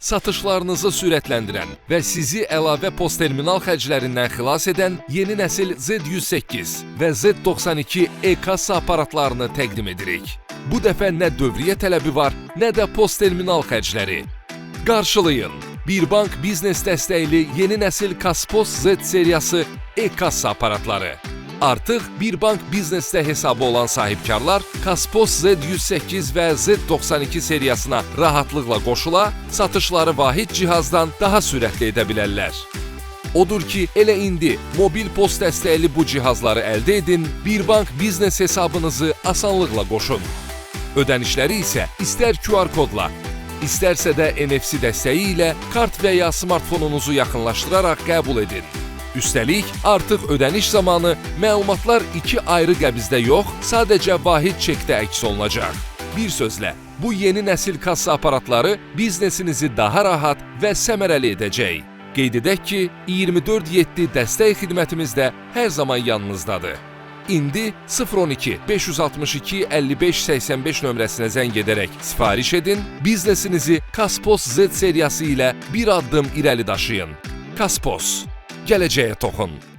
Satışlarınızı sürətləndirən və sizi əlavə post terminal xərclərindən xilas edən yeni nəsil Z108 və Z92 e-kassa aparatlarını təqdim edirik. Bu dəfə nə dövriyyə tələbi var, nə də post terminal xərcləri. Qarşılayın! Birbank biznes dəstəkli yeni nəsil Kaspos Z seriyası e-kassa aparatları. Artıq Birbank biznesdə hesabı olan sahibkarlar Kaspos Z108 və Z92 seriyasına rahatlıqla qoşula, satışları vahid cihazdan daha sürətli edə bilərlər. Odur ki, elə indi mobil post dəstəkli bu cihazları əldə edin, Birbank biznes hesabınızı asanlıqla qoşun. Ödənişləri isə istər QR kodla, istərsə də NFC dəstəyi ilə kart və ya smartfonunuzu yaxınlaşdıraraq qəbul edin. Üstəlik, artıq ödəniş zamanı məlumatlar 2 ayrı qəbizdə yox, sadəcə vahid çekdə əks olunacaq. Bir sözlə, bu yeni nəsil kassa aparatları biznesinizi daha rahat və səmərəli edəcək. Qeyd edək ki, 24/7 dəstək xidmətimiz də hər zaman yanınızdadır. İndi 012 562 55 85 nömrəsinə zəng edərək sifariş edin, biznesinizi Kaspos Z seriyası ilə bir addım irəli daşıyın. Kaspos, gələcəyə toxun.